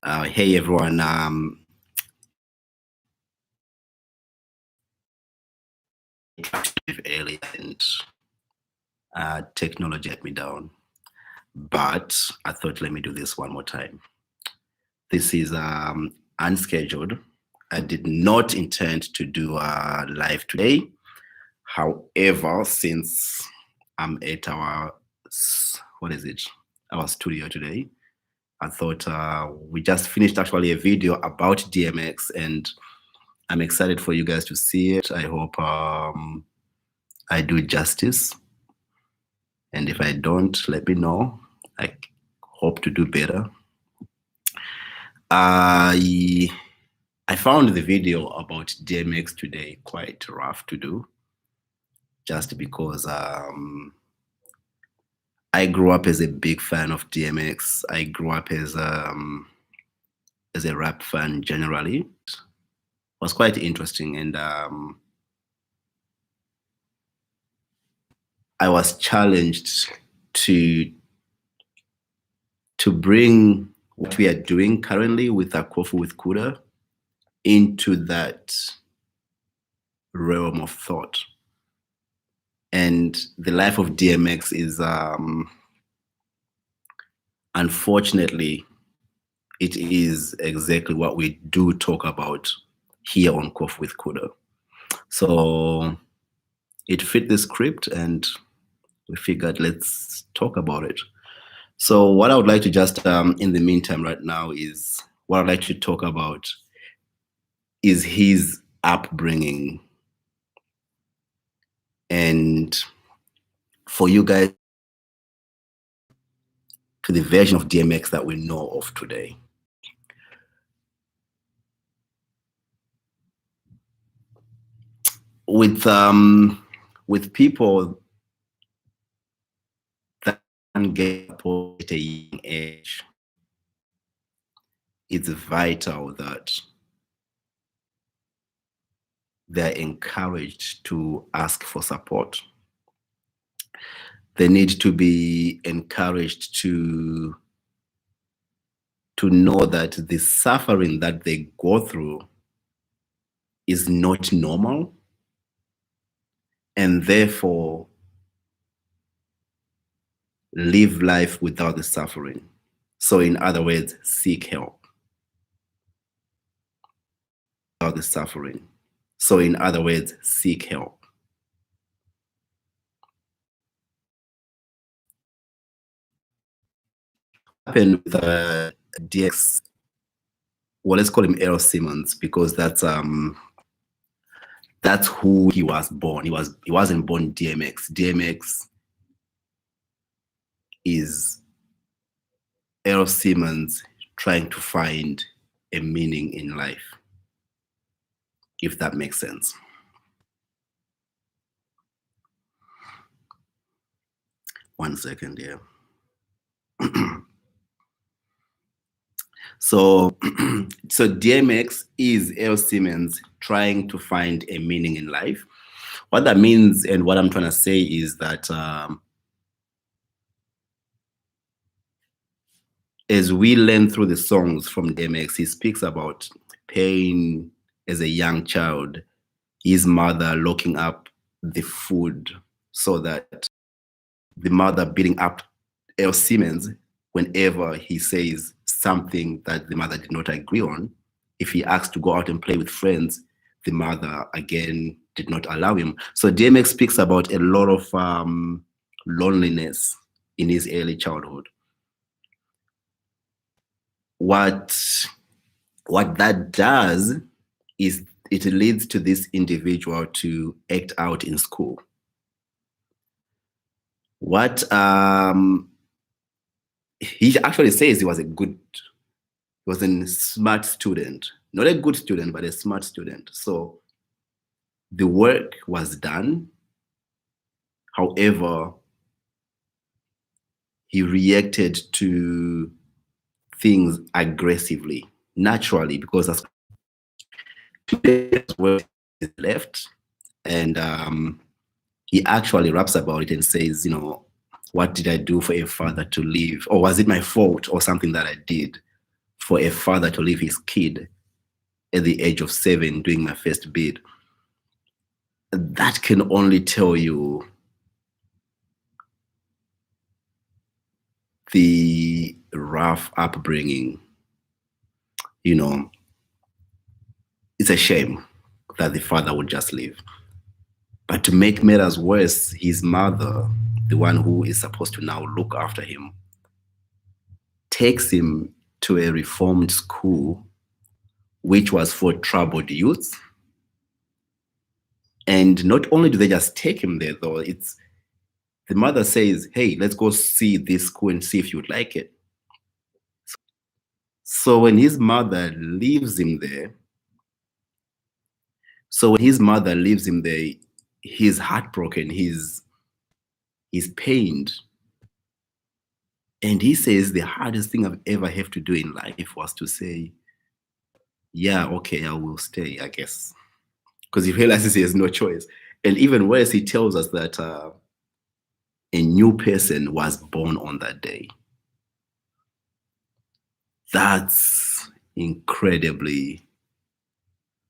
Hey everyone. Earlier and technology let me down, but I thought let me do this one more time. This is unscheduled. I did not intend to do a live today. However, since I'm at our our studio today, I thought we just finished actually a video about DMX, and I'm excited for you guys to see it. I hope I do justice, and if I don't, let me know. I hope to do better. I found the video about DMX today quite rough to do, just because I grew up as a big fan of DMX. I grew up as a rap fan generally. It was quite interesting, and I was challenged to bring what we are doing currently with our Koffee With Kuda into that realm of thought. And the life of DMX is, unfortunately, it is exactly what we do talk about here on Koffee With Kuda. So it fit the script, and we figured let's talk about it. So what I would like to just, in the meantime right now, is what I'd like to talk about is his upbringing. And for you guys, to the version of DMX that we know of today. With people that can get support at a young age, it's vital that they're encouraged to ask for support. They need to be encouraged to know that the suffering that they go through is not normal, and therefore live life without the suffering. So in other words, seek help without the suffering. So in other words, seek help. Happened with DX. Well, let's call him Earl Simmons, because that's who he was born. He wasn't born DMX. DMX is Earl Simmons trying to find a meaning in life, if that makes sense. One second here. So DMX is Earl Simmons trying to find a meaning in life. What that means, and what I'm trying to say, is that as we learn through the songs from DMX, he speaks about pain as a young child, his mother locking up the food so that the mother beating up Earl Simmons whenever he says something that the mother did not agree on. If he asked to go out and play with friends, the mother again did not allow him. So DMX speaks about a lot of loneliness in his early childhood. What that does is it leads to this individual to act out in school. What he actually says, he was a smart student, not a good student, but a smart student. So the work was done. However, he reacted to things aggressively, naturally, because as work is left, and he actually raps about it and says, What did I do for a father to leave? Or was it my fault or something that I did for a father to leave his kid at the age of 7 doing my first bid? That can only tell you the rough upbringing. You know, it's a shame that the father would just leave. But to make matters worse, his mother, the one who is supposed to now look after him, takes him to a reformed school, which was for troubled youth. And not only do they just take him there, though, it's the mother says, hey, let's go see this school and see if you'd like it. So when his mother leaves him there, he's heartbroken, he's pained. And he says the hardest thing I've ever had to do in life was to say, yeah, okay, I will stay, I guess. Because he realizes he has no choice. And even worse, he tells us that a new person was born on that day. That's incredibly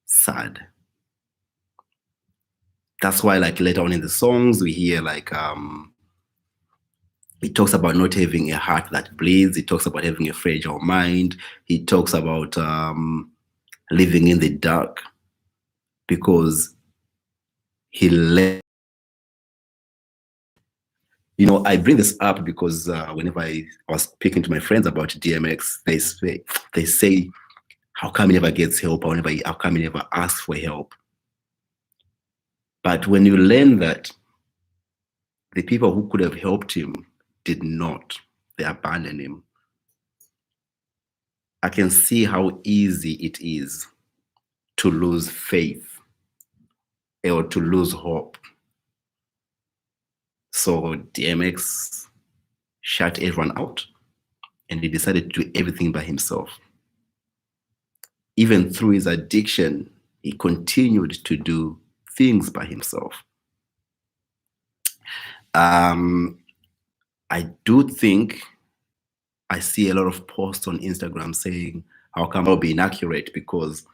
sad. That's why, like, later on in the songs, we hear like he talks about not having a heart that bleeds. He talks about having a fragile mind. He talks about living in the dark because he left. You know, I bring this up because whenever I was speaking to my friends about DMX, they say, how come he never gets help? Or how come he never asks for help? But when you learn that the people who could have helped him did not, they abandoned him, I can see how easy it is to lose faith or to lose hope. So DMX shut everyone out and he decided to do everything by himself. Even through his addiction, he continued to do things by himself. I do think I see a lot of posts on Instagram saying, how come I'll be inaccurate? Because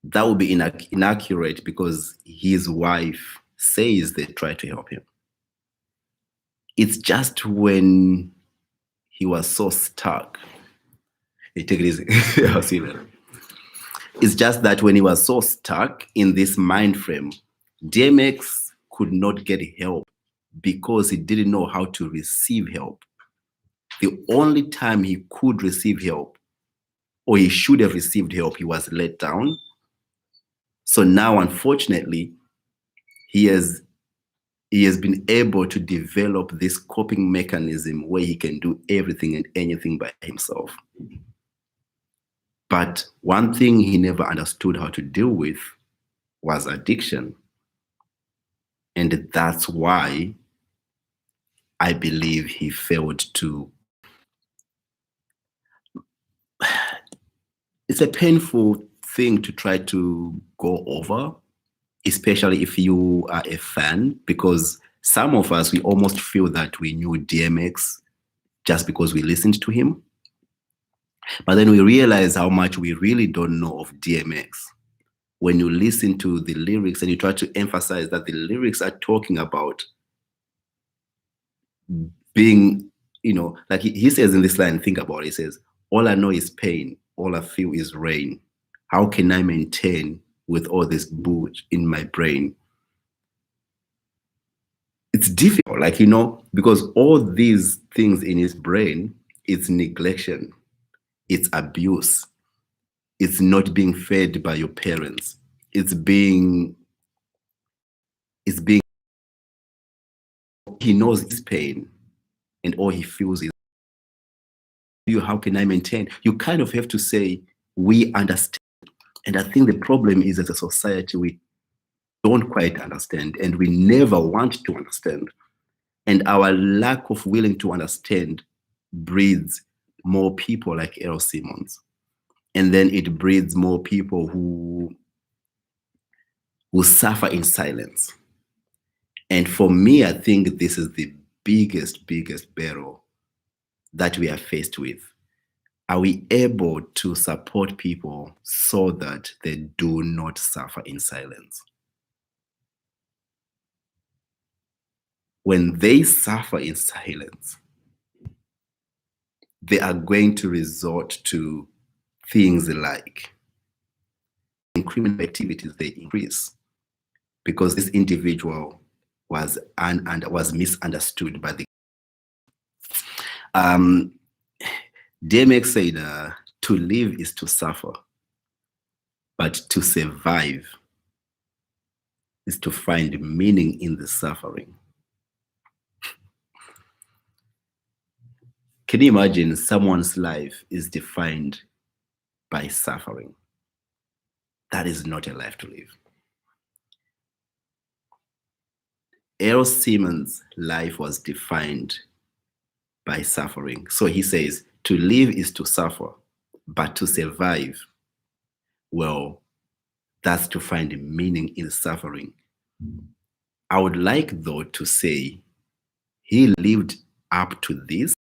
that would be inaccurate because his wife says they try to help him. It's just when he was so stuck. Hey, take it easy. I'll see you later. It's just that when he was so stuck in this mind frame, DMX could not get help because he didn't know how to receive help. The only time he could receive help, or he should have received help, he was let down. So now, unfortunately, he has been able to develop this coping mechanism where he can do everything and anything by himself. But one thing he never understood how to deal with was addiction. And that's why I believe he failed to. It's a painful thing to try to go over, especially if you are a fan, because some of us, we almost feel that we knew DMX just because we listened to him. But then we realize how much we really don't know of DMX. When you listen to the lyrics and you try to emphasize that the lyrics are talking about being, you know, like he says in this line, think about it, he says, all I know is pain, all I feel is rain. How can I maintain with all this boot in my brain? It's difficult, like, you know, because all these things in his brain, it's neglection, it's abuse, it's not being fed by your parents, it's being, he knows his pain and all he feels is, how can I maintain? You kind of have to say, we understand. And I think the problem is, as a society, we don't quite understand and we never want to understand. And our lack of willing to understand breeds more people like Earl Simmons. And then it breeds more people who suffer in silence. And for me, I think this is the biggest battle that we are faced with. Are we able to support people so that they do not suffer in silence? When they suffer in silence, they are going to resort to things like criminal activities, they increase because this individual was misunderstood by the DMX said to live is to suffer, but to survive is to find meaning in the suffering. Can you imagine someone's life is defined by suffering? That is not a life to live. Earl Simmons' life was defined by suffering. So he says, to live is to suffer, but to survive, well, that's to find meaning in suffering. I would like, though, to say he lived up to this.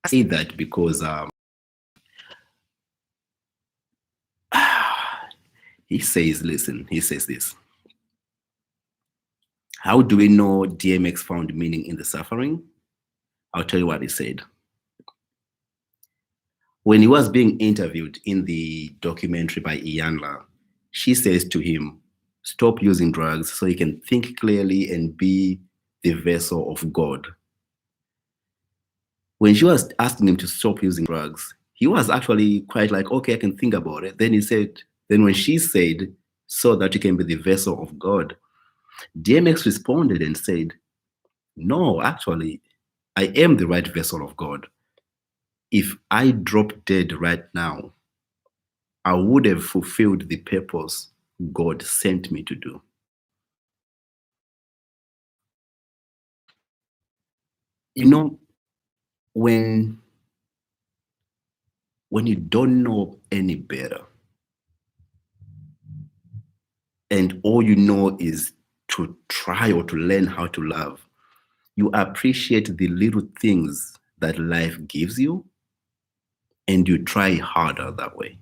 I say that because he says, listen, he says this. How do we know DMX found meaning in the suffering? I'll tell you what he said. When he was being interviewed in the documentary by Iyanla, she says to him, stop using drugs so you can think clearly and be the vessel of God. When she was asking him to stop using drugs, he was actually quite like, okay, I can think about it. Then when she said, so that you can be the vessel of God, DMX responded and said, no, actually, I am the right vessel of God. If I drop dead right now, I would have fulfilled the purpose God sent me to do. You know, when you don't know any better, and all you know is to try or to learn how to love, you appreciate the little things that life gives you, and you try harder that way.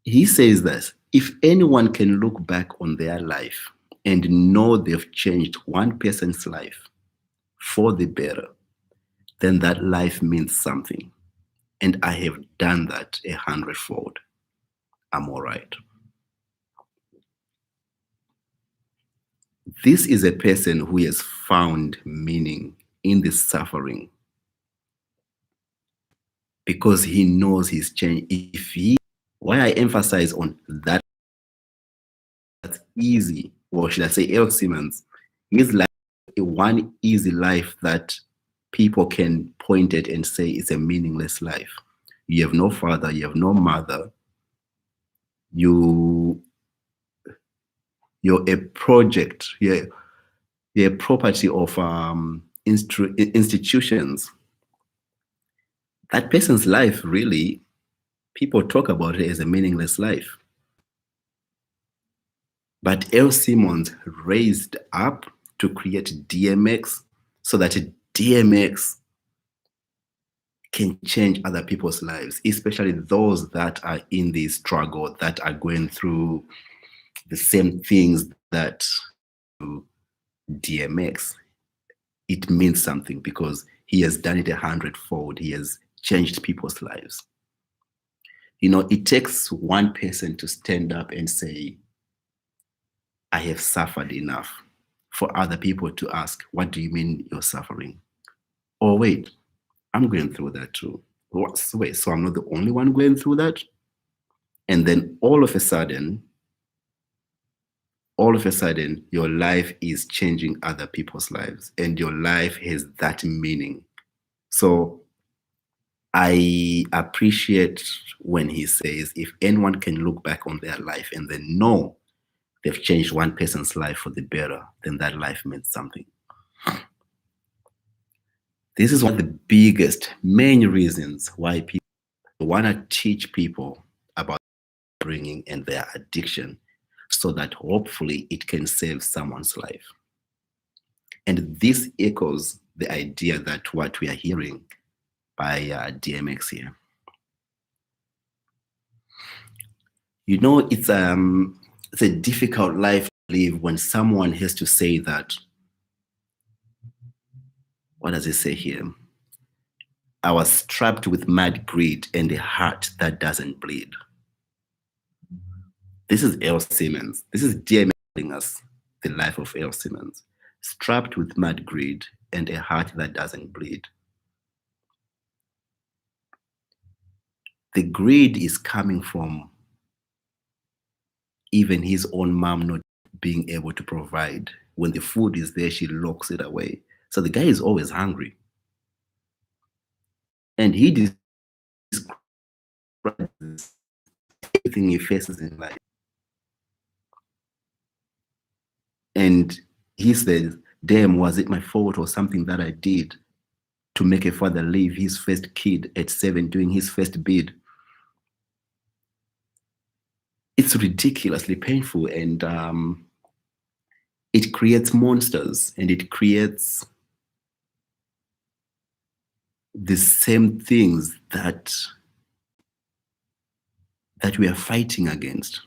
He says that if anyone can look back on their life and know they've changed one person's life for the better, then that life means something. And I have done that 100-fold. I'm all right. This is a person who has found meaning in the suffering because he knows he's changed. Why I emphasize on that, that's easy, or should I say L. Simmons, his life, one easy life that people can point at and say it's a meaningless life. You have no father, you have no mother, you're a project, you're a property of institutions. That person's life, really, people talk about it as a meaningless life. But L. Simmons raised up to create DMX so that DMX can change other people's lives, especially those that are in the struggle, that are going through the same things that DMX. It means something because he has done it 100-fold. He has changed people's lives. You know, it takes one person to stand up and say, I have suffered enough, for other people to ask, what do you mean you're suffering? Oh, wait, I'm going through that too. Wait, so I'm not the only one going through that? And then all of a sudden, your life is changing other people's lives and your life has that meaning. So I appreciate when he says, if anyone can look back on their life and then know they've changed one person's life for the better, then that life means something. This is one of the biggest, main reasons why people want to teach people about bringing and their addiction so that hopefully it can save someone's life. And this echoes the idea that what we are hearing by DMX here. You know, it's a difficult life to live when someone has to say that. What does it say here? I was strapped with mad greed and a heart that doesn't bleed. This is L. Simmons. This is DMX telling us the life of L. Simmons. Strapped with mad greed and a heart that doesn't bleed. The greed is coming from even his own mom not being able to provide. When the food is there, she locks it away. So the guy is always hungry. And he describes everything he faces in life. And he says, damn, was it my fault or something that I did to make a father leave his first kid at 7 doing his first bid? It's ridiculously painful, and it creates monsters, and it creates the same things that we are fighting against.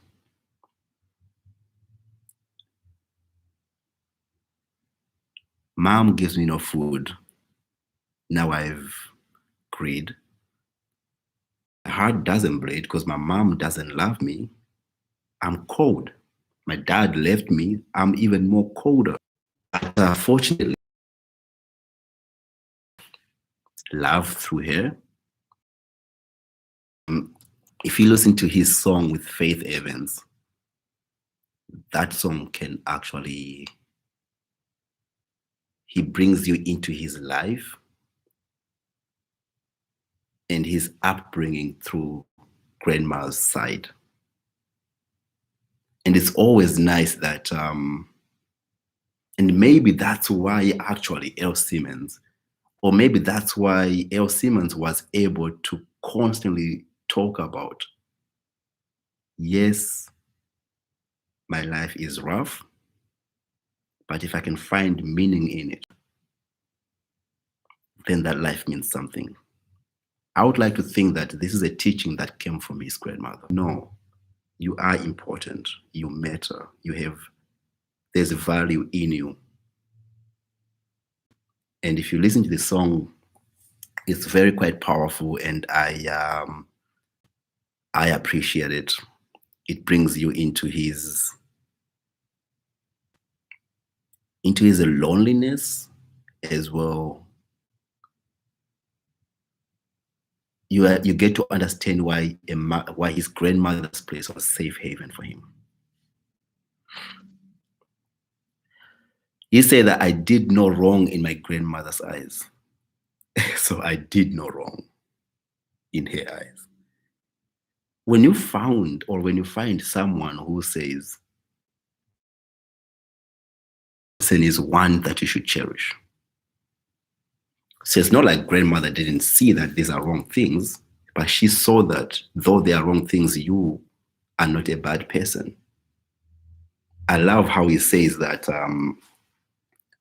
Mom gives me no food. Now I've greed. My heart doesn't bleed because my mom doesn't love me. I'm cold. My dad left me. I'm even more colder. But fortunately, love through her. If you listen to his song with Faith Evans, that song can actually, he brings you into his life and his upbringing through grandma's side. And it's always nice that, and maybe that's why actually L. Simmons, or maybe that's why L. Simmons was able to constantly talk about, yes, my life is rough, but if I can find meaning in it, then that life means something. I would like to think that this is a teaching that came from his grandmother. No, you are important. You matter. There's a value in you. And if you listen to the song, it's very quite powerful, and I appreciate it. It brings you into his loneliness as well. You get to understand why his grandmother's place was a safe haven for him. He said that I did no wrong in my grandmother's eyes. So I did no wrong in her eyes. When you find someone who says, person is one that you should cherish. So it's not like grandmother didn't see that these are wrong things, but she saw that though they are wrong things, you are not a bad person. I love how he says that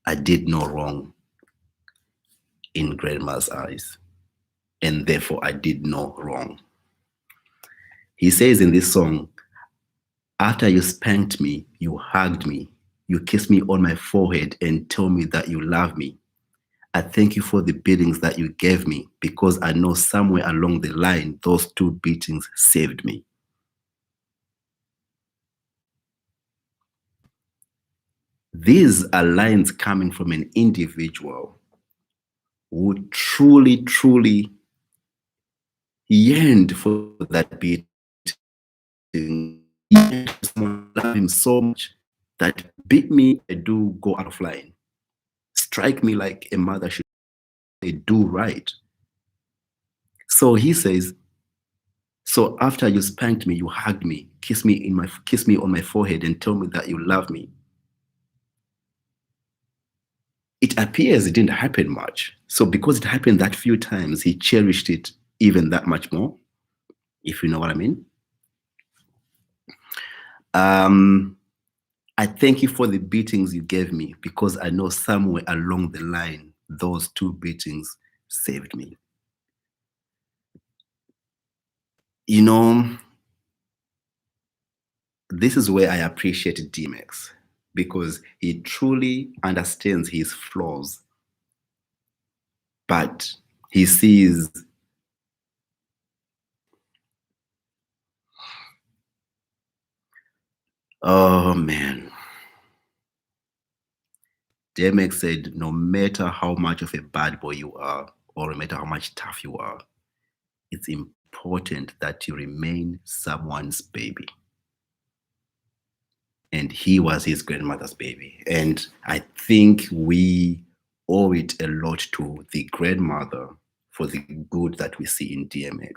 I did no wrong in grandma's eyes, and therefore I did no wrong. He says in this song, after you spanked me, you hugged me, you kissed me on my forehead and told me that you love me. I thank you for the beatings that you gave me, because I know somewhere along the line, those 2 beatings saved me. These are lines coming from an individual who truly, truly yearned for that beating. He loved him so much that beat me, I do go out of line. Strike me like a mother should. They do right. So he says, so after you spanked me, you hugged me, kissed me on my forehead and told me that you love me. It appears it didn't happen much. So because it happened that few times, he cherished it even that much more. if you know what I mean. I thank you for the beatings you gave me, because I know somewhere along the line, those two beatings saved me. You know, this is where I appreciate DMX, because he truly understands his flaws, but he sees, oh man, DMX said, no matter how much of a bad boy you are, or no matter how much tough you are, it's important that you remain someone's baby. And he was his grandmother's baby. And I think we owe it a lot to the grandmother for the good that we see in DMX.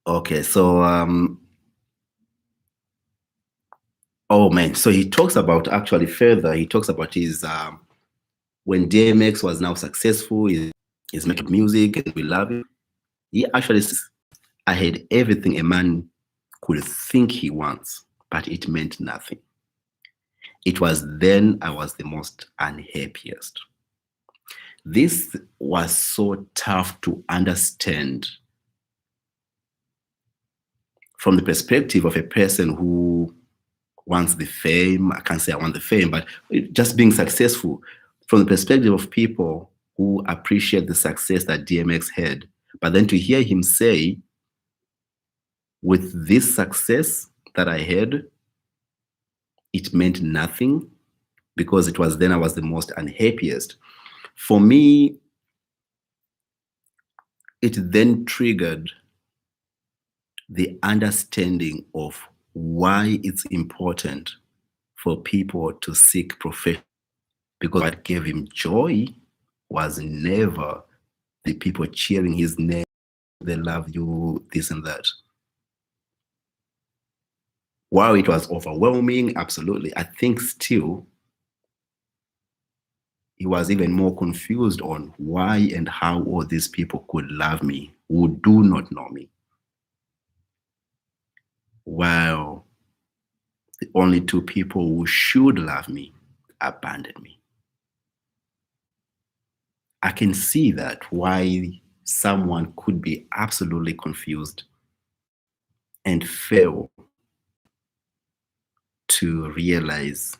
Okay, so oh man, so he talks about, actually further, he talks about his when DMX was now successful, he's making music and we love it. He actually says, I had everything a man could think he wants, but it meant nothing. It was then I was the most unhappiest. This was so tough to understand from the perspective of a person who wants the fame. I can't say I want the fame, but just being successful. From the perspective of people who appreciate the success that DMX had. But then to hear him say, with this success that I had, it meant nothing, because it was then I was the most unhappiest. For me, it then triggered the understanding of why it's important for people to seek profession, because what gave him joy was never the people cheering his name, they love you, this and that. While it was overwhelming, absolutely, I think still he was even more confused on why and how all these people could love me who do not know me, while the only two people who should love me abandoned me. I can see that why someone could be absolutely confused and fail to realize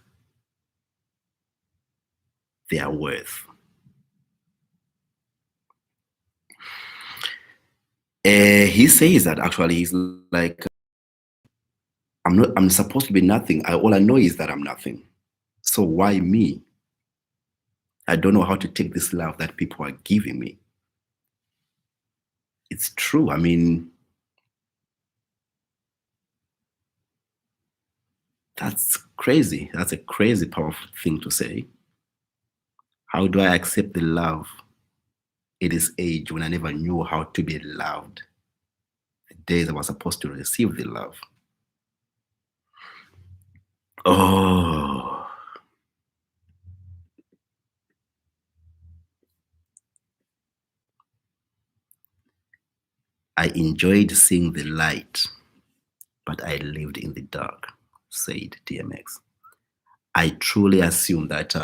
their worth. He says that actually, he's like, I'm supposed to be nothing. All I know is that I'm nothing. So why me? I don't know how to take this love that people are giving me. It's true. I mean, that's crazy. That's a crazy, powerful thing to say. How do I accept the love at this age when I never knew how to be loved? The days I was supposed to receive the love. Oh, I enjoyed seeing the light, but I lived in the dark, said DMX. I truly assume that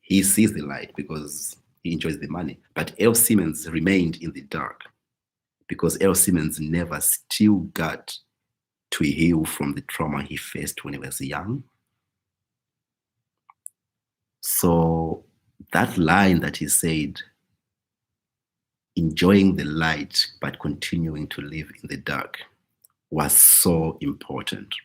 he sees the light because he enjoys the money. But L. Simmons remained in the dark because L. Simmons never still got to heal from the trauma he faced when he was young. So that line that he said, enjoying the light but continuing to live in the dark, was so important.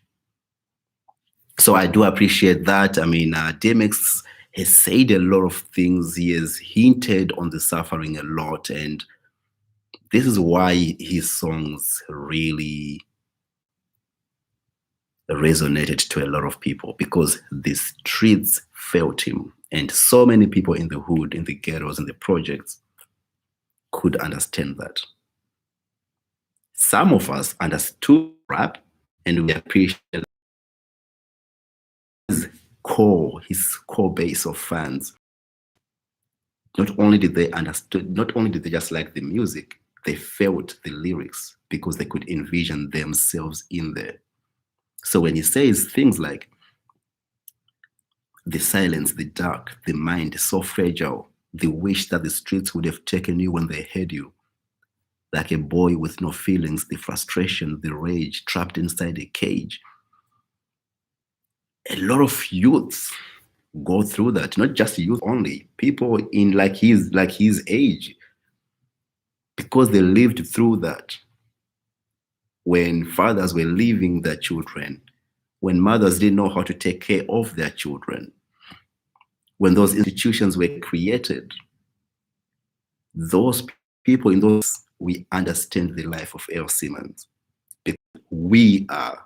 So I do appreciate that. I mean, DMX has said a lot of things. He has hinted on the suffering a lot, and this is why his songs really resonated to a lot of people, because the streets felt him, and so many people in the hood, in the ghettos, in the projects could understand that. Some of us understood rap, and we appreciate core base of fans. Not only did they just like the music, they felt the lyrics because they could envision themselves in there. So when he says things like the silence, the dark, the mind is so fragile, the wish that the streets would have taken you when they had you, like a boy with no feelings, the frustration, the rage trapped inside a cage. A lot of youths go through that, not just youth only, people in like his age, because they lived through that. When fathers were leaving their children, when mothers didn't know how to take care of their children, when those institutions were created, those people in those, we understand the life of L. Simmons because we are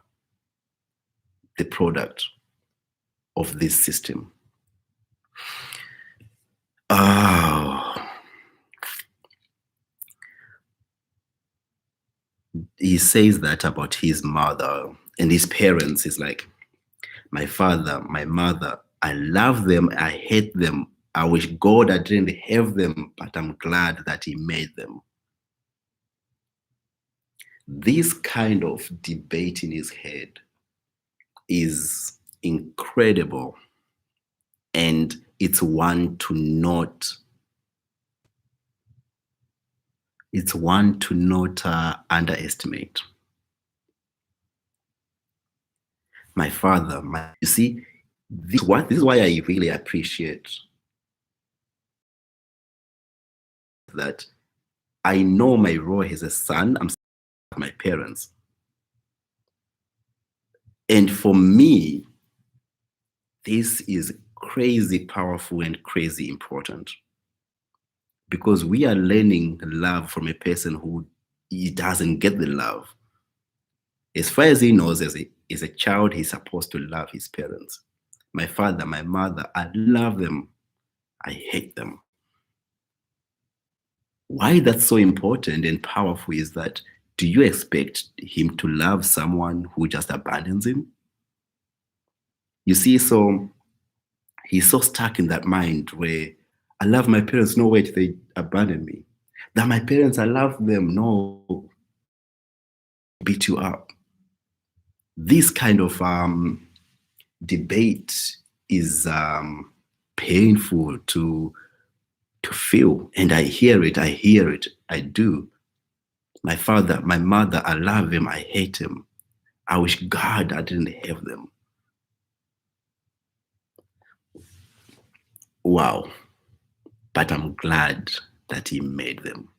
the product of this system. Oh, he says that about his mother and his parents. He's like, my father, my mother, I love them, I hate them. I wish God I didn't have them, but I'm glad that He made them. This kind of debate in his head is incredible, and it's one to not underestimate. My father, you see, this is why I really appreciate that. I know my role as a son. I'm my parents, and for me, this is crazy powerful and crazy important because we are learning love from a person who he doesn't get the love. As far as he knows, as a child, he's supposed to love his parents. My father, my mother, I love them. I hate them. Why that's so important and powerful is that, do you expect him to love someone who just abandons him? You see, so he's so stuck in that mind where I love my parents, no wait, they abandon me. That my parents, I love them, no, beat you up. This kind of debate is painful to feel, and I hear it, I do. My father, my mother, I love him, I hate him. I wish God I didn't have them. Wow. But I'm glad that He made them.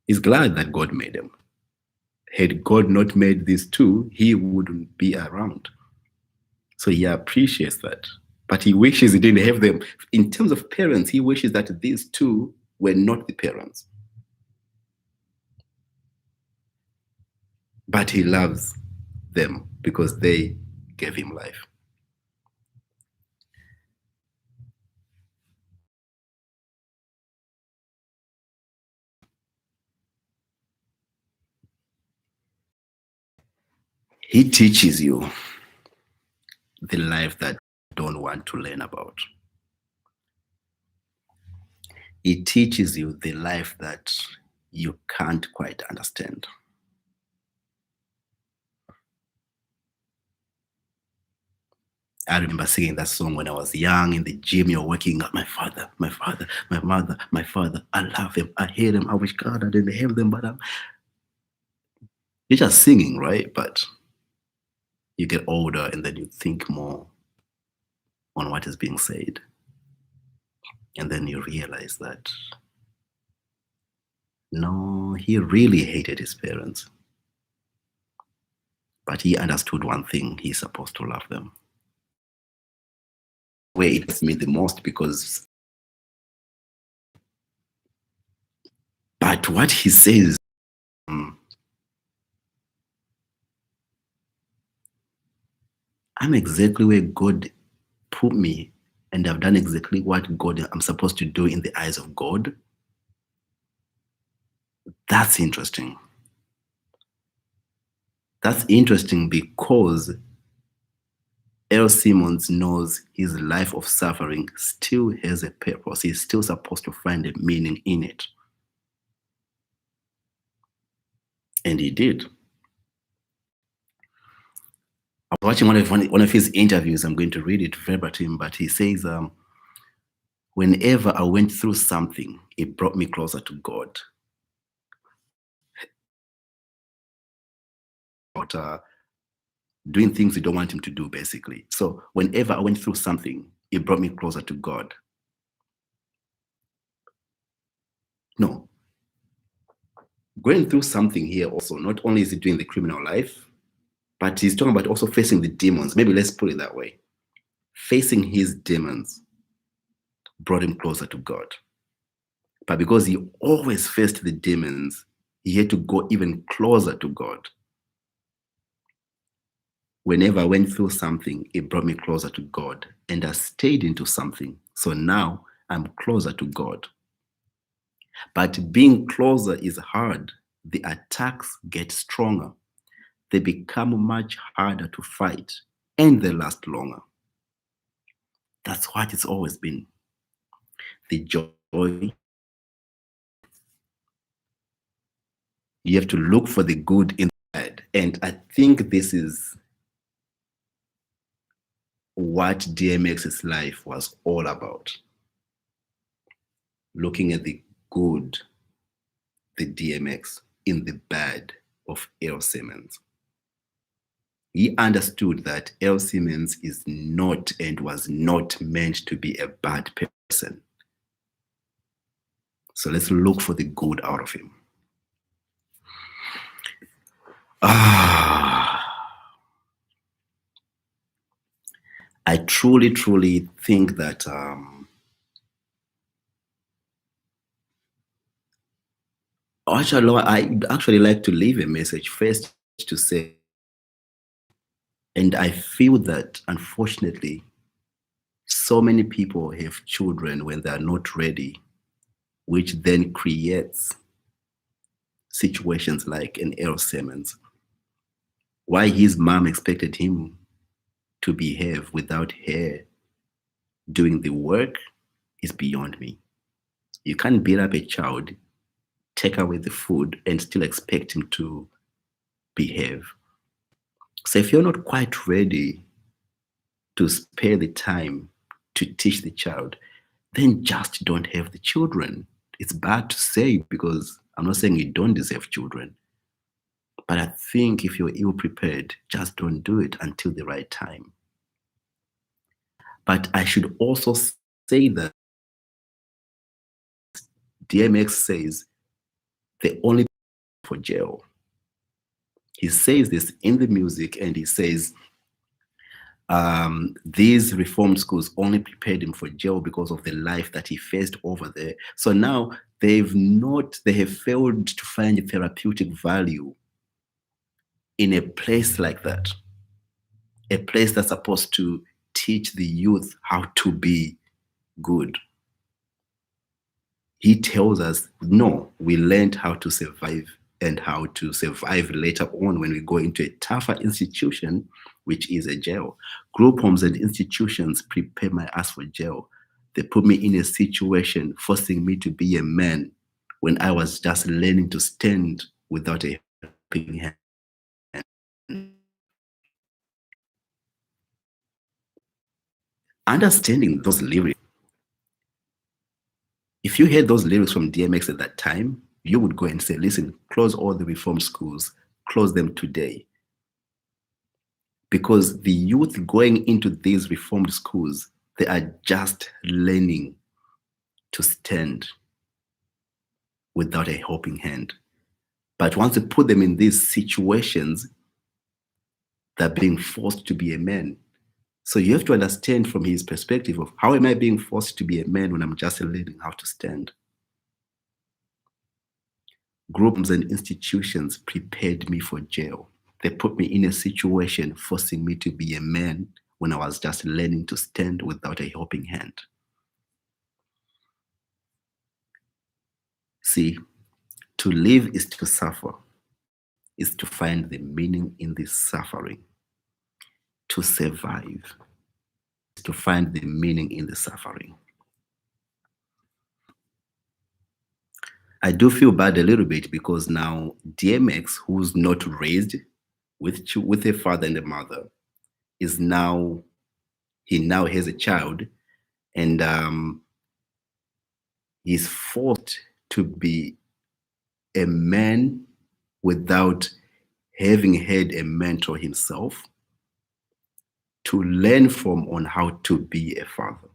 He's glad that God made them. Had God not made these two, He wouldn't be around. So He appreciates that. But He wishes He didn't have them. In terms of parents, He wishes that these two were not the parents. But He loves them because they gave Him life. He teaches you the life that you don't want to learn about. He teaches you the life that you can't quite understand. I remember singing that song when I was young in the gym. You're waking up, my father, my father, my mother, my father. I love him. I hate him. I wish God I didn't have them, but you're just singing, right? But you get older and then you think more on what is being said. And then you realize that no, he really hated his parents. But he understood one thing, he's supposed to love them. Where it hits me the most because, but what he says, I'm exactly where God put me, and I've done exactly what I'm supposed to do in the eyes of God. That's interesting. That's interesting because L. Simmons knows his life of suffering still has a purpose. He's still supposed to find a meaning in it. And he did. I was watching one of his interviews. I'm going to read it verbatim, but he says, whenever I went through something, it brought me closer to God. About doing things you don't want him to do, basically. So whenever I went through something, it brought me closer to God. No. Going through something here also, not only is he doing the criminal life, but he's talking about also facing the demons. Maybe let's put it that way. Facing his demons brought him closer to God. But because he always faced the demons, he had to go even closer to God. Whenever I went through something, it brought me closer to God. And I stayed into something. So now I'm closer to God. But being closer is hard. The attacks get stronger. They become much harder to fight, and they last longer. That's what it's always been. The joy. You have to look for the good in the bad. And I think this is what DMX's life was all about. Looking at the good, the DMX, in the bad of L. Simmons. He understood that L. Simmons is not and was not meant to be a bad person. So let's look for the good out of him. I truly, truly think that I actually like to leave a message first to say, and I feel that unfortunately, so many people have children when they are not ready, which then creates situations like an L. Simmons. Why his mom expected him to behave without her doing the work is beyond me. You can't beat up a child, take away the food, and still expect him to behave. So if you're not quite ready to spare the time to teach the child, then just don't have the children. It's bad to say because I'm not saying you don't deserve children. But I think if you're ill prepared, just don't do it until the right time. But I should also say that DMX says the only for jail. He says this in the music, and he says these reform schools only prepared him for jail because of the life that he faced over there. So now they have failed to find therapeutic value in a place like that, a place that's supposed to teach the youth how to be good. He tells us, no, we learned how to survive and how to survive later on when we go into a tougher institution, which is a jail. Group homes and institutions prepare my ass for jail. They put me in a situation forcing me to be a man when I was just learning to stand without a helping hand. Understanding those lyrics, if you heard those lyrics from DMX at that time, you would go and say, listen, close all the reform schools, close them today. Because the youth going into these reformed schools, they are just learning to stand without a helping hand. But once you put them in these situations, they're being forced to be a man. So you have to understand from his perspective of how am I being forced to be a man when I'm just learning how to stand? Groups and institutions prepared me for jail. They put me in a situation forcing me to be a man when I was just learning to stand without a helping hand. See, to live is to suffer, is to find the meaning in this suffering. to survive, to find the meaning in the suffering. I do feel bad a little bit because now DMX, who's not raised with a father and a mother, he now has a child, and he's forced to be a man without having had a mentor himself to learn from on how to be a father.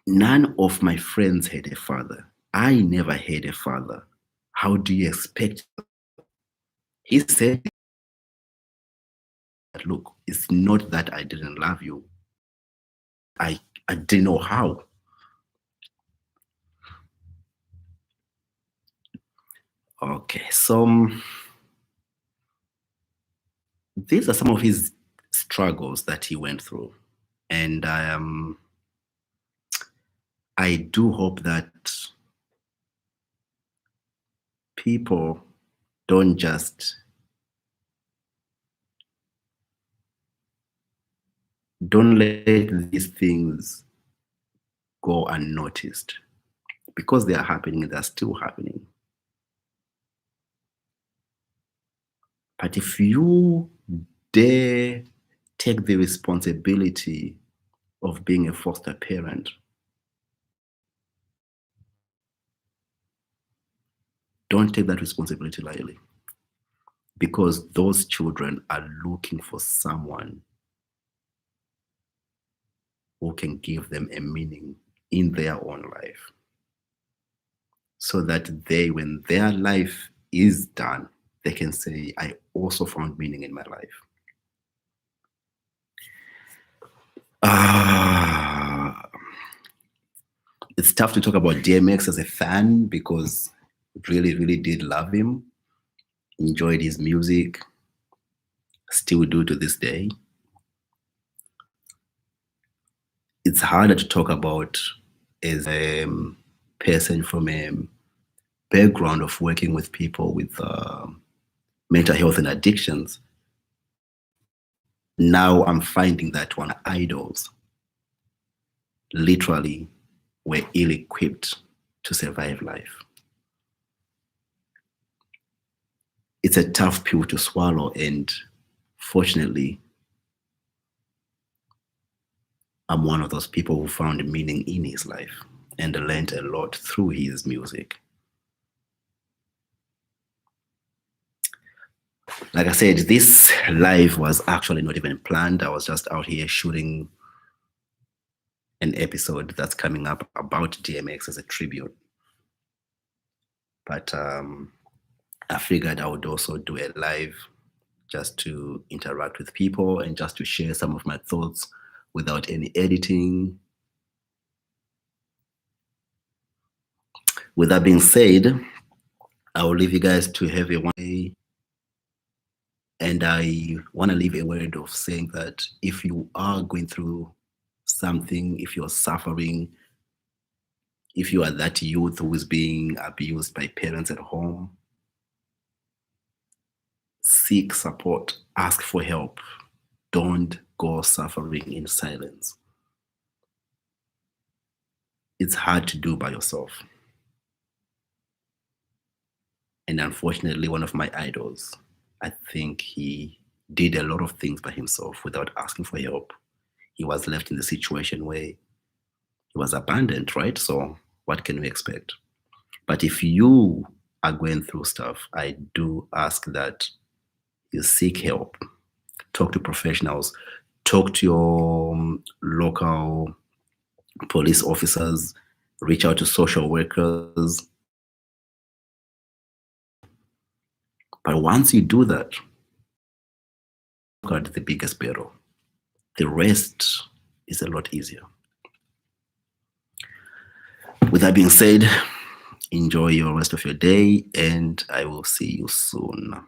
None of my friends had a father. I never had a father. How do you expect? He said, look, it's not that I didn't love you. I didn't know how. Okay, so these are some of his struggles that he went through. And I do hope that people don't let these things go unnoticed, because they are happening, they're still happening. But if you dare take the responsibility of being a foster parent, don't take that responsibility lightly, because those children are looking for someone who can give them a meaning in their own life, so that when their life is done, they can say, I also found meaning in my life. It's tough to talk about DMX as a fan, because really, really did love him, enjoyed his music, still do to this day. It's harder to talk about as a person from a background of working with people with mental health and addictions. Now I'm finding that one idols literally were ill-equipped to survive life. It's a tough pill to swallow, and fortunately, I'm one of those people who found meaning in his life and learned a lot through his music. Like I said, this live was actually not even planned. I was just out here shooting an episode that's coming up about DMX as a tribute. But I figured I would also do a live just to interact with people and just to share some of my thoughts without any editing. With that being said, I will leave you guys to have a one day. And I want to leave a word of saying that if you are going through something, if you're suffering, if you are that youth who is being abused by parents at home, seek support, ask for help. Don't go suffering in silence. It's hard to do by yourself. And unfortunately, one of my idols, I think he did a lot of things by himself without asking for help. He was left in the situation where he was abandoned, right? So what can we expect? But if you are going through stuff, I do ask that you seek help. Talk to professionals. Talk to your local police officers. Reach out to social workers. But once you do that, look at the biggest battle. The rest is a lot easier. With that being said, enjoy your rest of your day, and I will see you soon.